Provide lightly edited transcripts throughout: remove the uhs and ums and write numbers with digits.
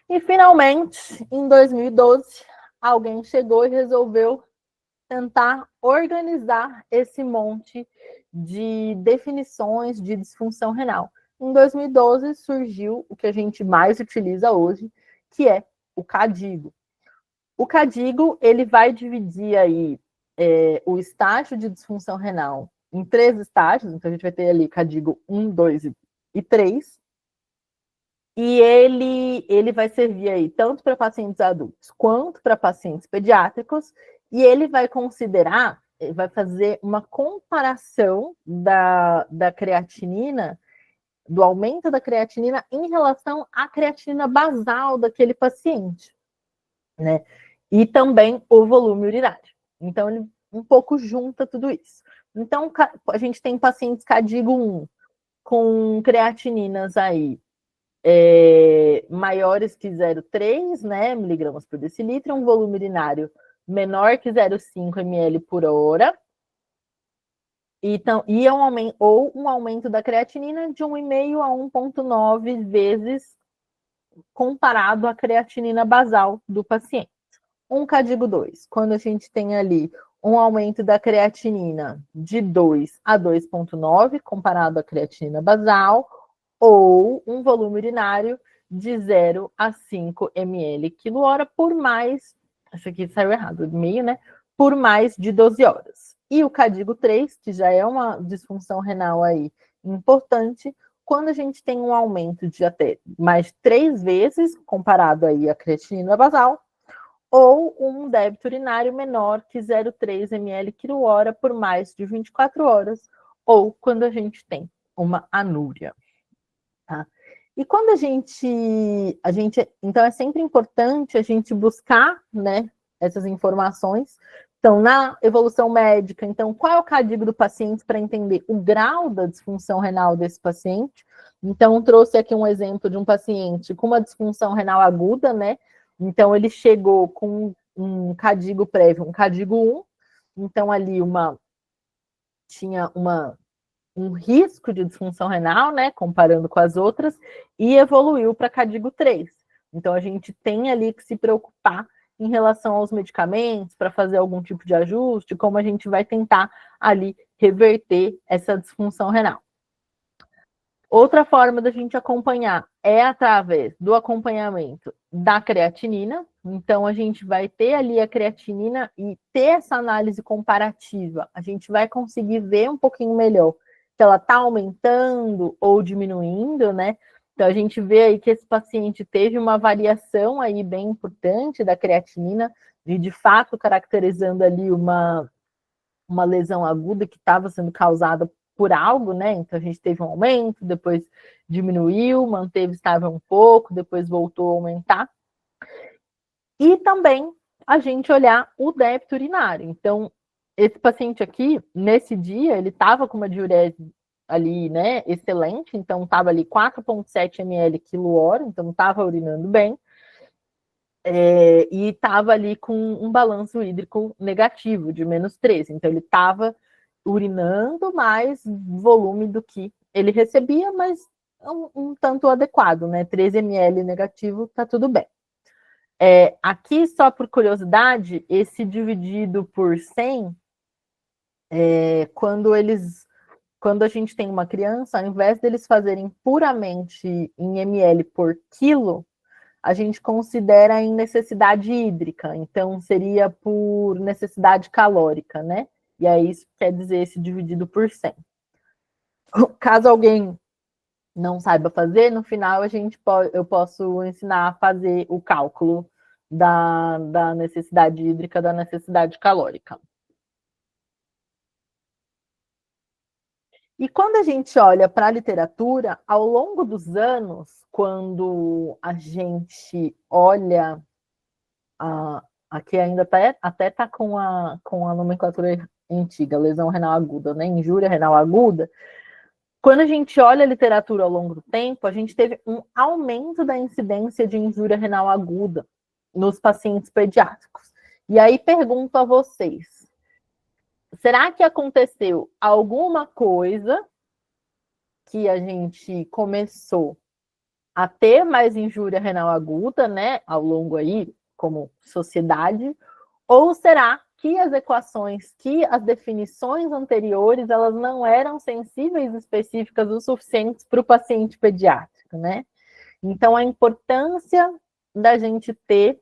E, finalmente, em 2012, alguém chegou e resolveu tentar organizar esse monte de definições de disfunção renal. Em 2012, surgiu o que a gente mais utiliza hoje, que é o KDIGO. O KDIGO, ele vai dividir aí o estágio de disfunção renal em 3 estágios, então a gente vai ter ali KDIGO 1, 2 e 3, e ele vai servir aí tanto para pacientes adultos quanto para pacientes pediátricos, e ele vai considerar, vai fazer uma comparação da creatinina, do aumento da creatinina em relação à creatinina basal daquele paciente, né? E também o volume urinário. Então, ele um pouco junta tudo isso. Então, a gente tem pacientes KDIGO 1 com creatininas aí maiores que 0,3, né, miligramas por decilitro, um volume urinário menor que 0,5 ml por hora, então, ou um aumento da creatinina de 1,5 a 1,9 vezes comparado à creatinina basal do paciente. Um KDIGO 2, quando a gente tem ali um aumento da creatinina de 2 a 2,9 comparado à creatinina basal, ou um volume urinário de 0 a 5 ml quilo-hora por mais, esse aqui saiu errado, meio, né? Por mais de 12 horas. E o KDIGO 3, que já é uma disfunção renal aí importante, quando a gente tem um aumento de até mais de 3 vezes, comparado aí à creatinina basal, ou um débito urinário menor que 0,3 ml quilo-hora por mais de 24 horas, ou quando a gente tem uma anúria. Tá? E quando então é sempre importante a gente buscar, né, essas informações. Então, na evolução médica, então, qual é o KDIGO do paciente para entender o grau da disfunção renal desse paciente? Então, trouxe aqui um exemplo de um paciente com uma disfunção renal aguda, né? Então, ele chegou com um KDIGO prévio, um KDIGO 1, então ali tinha um risco de disfunção renal, né, comparando com as outras, e evoluiu para KDIGO 3. Então, a gente tem ali que se preocupar em relação aos medicamentos, para fazer algum tipo de ajuste, como a gente vai tentar ali reverter essa disfunção renal. Outra forma da gente acompanhar é através do acompanhamento da creatinina. Então, a gente vai ter ali a creatinina e ter essa análise comparativa. A gente vai conseguir ver um pouquinho melhor se ela está aumentando ou diminuindo, né? Então, a gente vê aí que esse paciente teve uma variação aí bem importante da creatinina, de fato caracterizando ali uma lesão aguda que estava sendo causada por algo, né? Então a gente teve um aumento, depois diminuiu, manteve estável um pouco, depois voltou a aumentar. E também a gente olhar o débito urinário. Então, esse paciente aqui, nesse dia, ele estava com uma diurese ali, né, excelente, então estava ali 4,7 ml quilo-hora, então estava urinando bem. E estava ali com um balanço hídrico negativo, de menos 13. Então, ele estava urinando mais volume do que ele recebia, mas um tanto adequado, né? 13 ml negativo, tá tudo bem. Aqui, só por curiosidade, esse dividido por 100, quando a gente tem uma criança, ao invés deles fazerem puramente em ml por quilo, a gente considera em necessidade hídrica, então seria por necessidade calórica, né? E aí isso quer dizer esse dividido por 100. Caso alguém não saiba fazer, no final eu posso ensinar a fazer o cálculo da necessidade hídrica, da necessidade calórica. E quando a gente olha para a literatura, ao longo dos anos, quando a gente olha aqui ainda até está com a nomenclatura antiga, lesão renal aguda, né? Injúria renal aguda. Quando a gente olha a literatura ao longo do tempo, a gente teve um aumento da incidência de injúria renal aguda nos pacientes pediátricos. E aí pergunto a vocês, será que aconteceu alguma coisa que a gente começou a ter mais injúria renal aguda, né, ao longo aí, como sociedade, ou será que as equações, que as definições anteriores, elas não eram sensíveis específicas o suficientes para o paciente pediátrico, né? Então, a importância da gente ter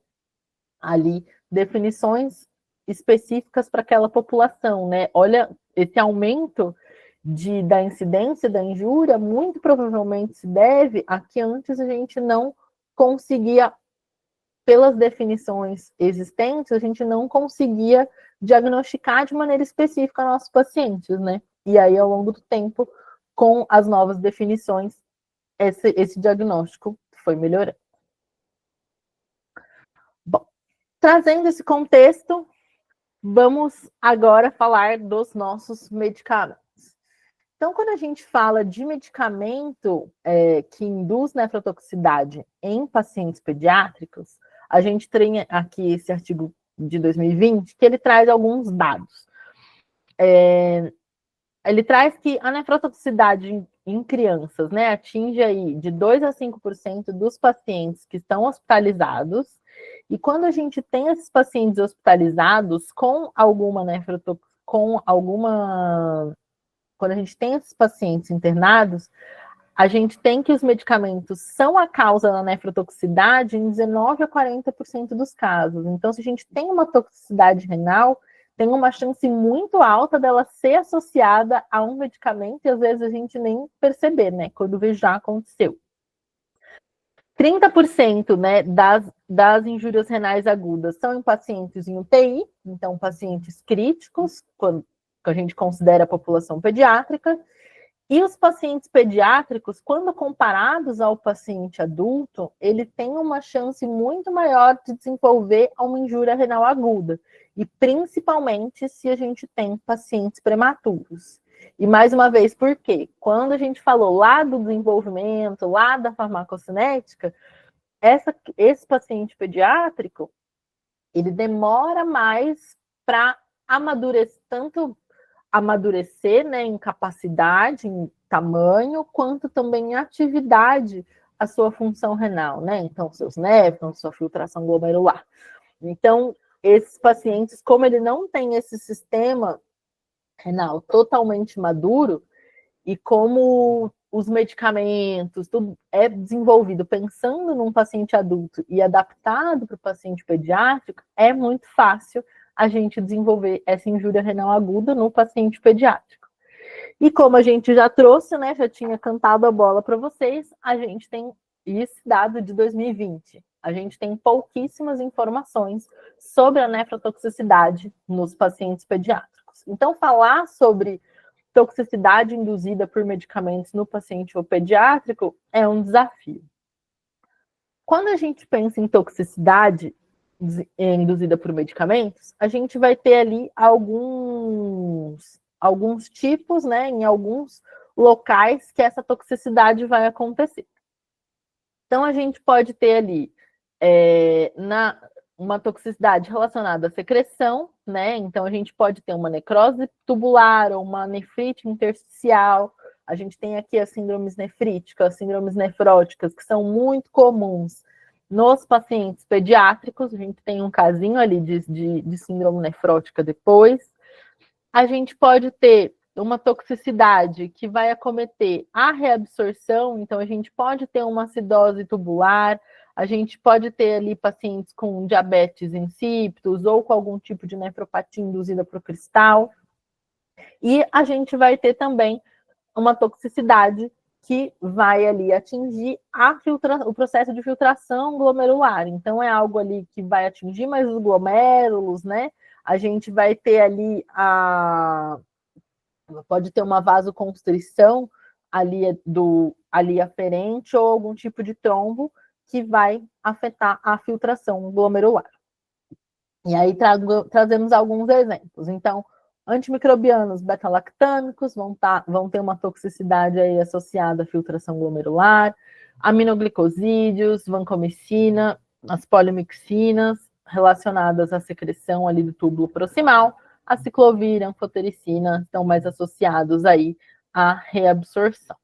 ali definições específicas para aquela população, né? Olha, esse aumento da incidência da injúria muito provavelmente se deve a que antes a gente não conseguia, pelas definições existentes, a gente não conseguia diagnosticar de maneira específica nossos pacientes, né? E aí, ao longo do tempo, com as novas definições, esse diagnóstico foi melhorando. Bom, trazendo esse contexto, vamos agora falar dos nossos medicamentos. Então, quando a gente fala de medicamento que induz nefrotoxicidade em pacientes pediátricos, a gente tem aqui esse artigo de 2020, que ele traz alguns dados. Ele traz que a nefrotoxicidade em crianças, né, atinge aí de 2 a 5% dos pacientes que estão hospitalizados, e quando a gente tem esses pacientes hospitalizados com alguma quando a gente tem esses pacientes internados, a gente tem que os medicamentos são a causa da nefrotoxicidade em 19 a 40% dos casos. Então, se a gente tem uma toxicidade renal, tem uma chance muito alta dela ser associada a um medicamento e às vezes a gente nem perceber, né? Quando vê já aconteceu. 30%, né, das injúrias renais agudas são em pacientes em UTI, então pacientes críticos, quando a gente considera a população pediátrica, e os pacientes pediátricos, quando comparados ao paciente adulto, ele tem uma chance muito maior de desenvolver uma injúria renal aguda, e principalmente se a gente tem pacientes prematuros. E mais uma vez, por quê? Quando a gente falou lá do desenvolvimento, lá da farmacocinética, esse paciente pediátrico, ele demora mais para amadurecer, tanto amadurecer, né, em capacidade, em tamanho, quanto também em atividade, a sua função renal, né? Então, seus néfrons, sua filtração glomerular. Então, esses pacientes, como ele não tem esse sistema renal totalmente maduro, e como os medicamentos, tudo é desenvolvido pensando num paciente adulto e adaptado para o paciente pediátrico, é muito fácil a gente desenvolver essa injúria renal aguda no paciente pediátrico. E como a gente já trouxe, né, já tinha cantado a bola para vocês, a gente tem esse dado de 2020. A gente tem pouquíssimas informações sobre a nefrotoxicidade nos pacientes pediátricos. Então, falar sobre toxicidade induzida por medicamentos no paciente pediátrico é um desafio. Quando a gente pensa em toxicidade induzida por medicamentos, a gente vai ter ali alguns tipos, né, em alguns locais que essa toxicidade vai acontecer. Então, a gente pode ter ali uma toxicidade relacionada à secreção, né? Então, a gente pode ter uma necrose tubular ou uma nefrite intersticial. A gente tem aqui as síndromes nefríticas, síndromes nefróticas, que são muito comuns nos pacientes pediátricos. A gente tem um casinho ali de síndrome nefrótica depois. A gente pode ter uma toxicidade que vai acometer a reabsorção, então a gente pode ter uma acidose tubular, a gente pode ter ali pacientes com diabetes insípidos ou com algum tipo de nefropatia induzida por cristal. E a gente vai ter também uma toxicidade que vai ali atingir o processo de filtração glomerular. Então, é algo ali que vai atingir mais os glomérulos, né? A gente vai ter ali pode ter uma vasoconstrição ali aferente ou algum tipo de trombo que vai afetar a filtração glomerular. E aí trazemos alguns exemplos. Então, antimicrobianos beta-lactâmicos vão ter uma toxicidade aí associada à filtração glomerular, aminoglicosídeos, vancomicina, as polimixinas relacionadas à secreção ali do túbulo proximal, a ciclovir, anfotericina estão mais associados aí à reabsorção.